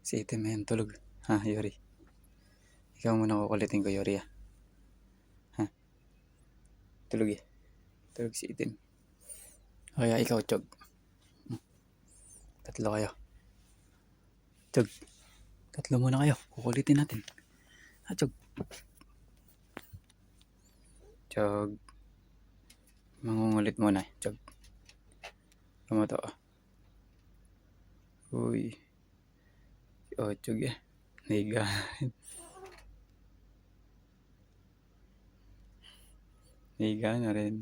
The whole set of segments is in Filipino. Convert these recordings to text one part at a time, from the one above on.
Si Itim ayan, tulog. Ha, Yuri. Ikaw muna kukulitin ko, Yuri, ha. Tulog eh. Tulog si Itim. O kaya ikaw, Chog. Tatlo kayo. Chog. Tatlo muna kayo. Kukulitin natin. Ha, Chog. Chog. Mangungulit muna, Chog. Lumato. Uy. O, Chog eh. Niga. Niga na rin.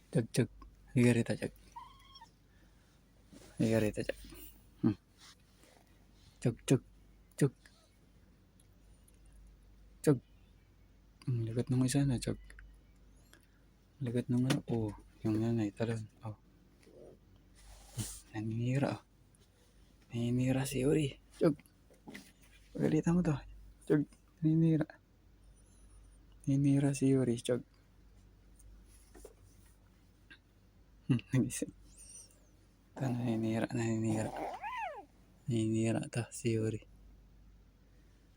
Chog, Chog. Higa rito, Chog. Higa rito, Chog. Chog, Chog. Chog. Chog. Ligat nung isa na, Chog. Ligat nung ano. Oh, yung nanay, talon. Oh. Naninira, oh. Naninira si Yuri. Chog. Pagalitan mo to. Chog. Naninira. Naninira si Yuri, Chog. Nagising. Ito, naninira. Naninira to si Yuri.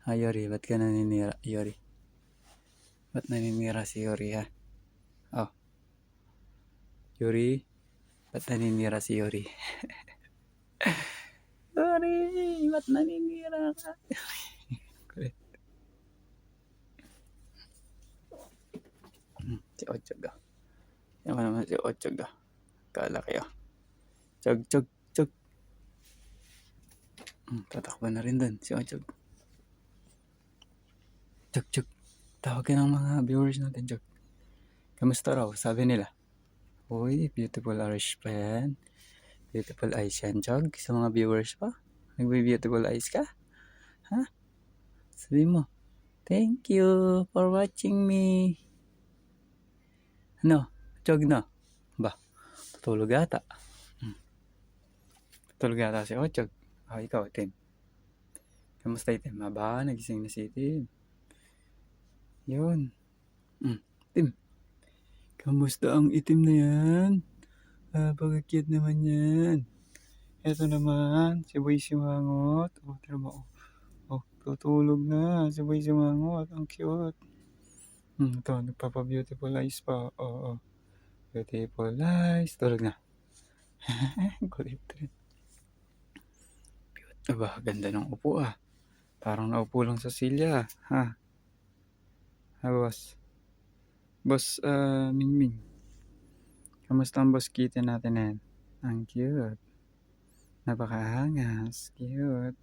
Ha, Yuri, ba't ka naninira, Yuri? Ba't naninira si Yuri, ha? Oh. Yuri, ba't naninira si Yuri? Yuri, ba't naninira ka? Kulit. Si Ochog, ah. Yan mo naman si Ochog, ah. Kalaki, ah. Chog, Chog, Chog. Tatakbo na rin dun, si Ochog. Chog, Chog. Tawag ka ng mga viewers natin, Chog. Kamusta raw? Sabi nila. Uy, beautiful Irish pa yan. Beautiful eyes yan, Chog. Sa mga viewers pa. Nagbe-beautiful eyes ka? Ha? Sabi mo, thank you for watching me. Ano? Chog na? Ba? Tutulog ata. Tutulog ata si Ochog. Oh, ikaw, Tim. Kamusta, Tim? Aba, nagising na si Tim. Yun. Tim. Kamusta ang itim na yan? Pagka-cute naman yan. Ito naman, si Boy Simangot. Oh, tira mo. Oh, tutulog na. Si Boy Simangot. Ang cute. Ito, nagpapa-beautiful eyes pa. Oo. Beautiful eyes. Tulog na. Kulit rin. Aba, ganda ng upo, ah. Parang naupo lang sa silya, ha? Ha, boss? Boss, Mingming. Kamusta ang boss Kitty natin yan? Ang cute. Napakahangas. Cute.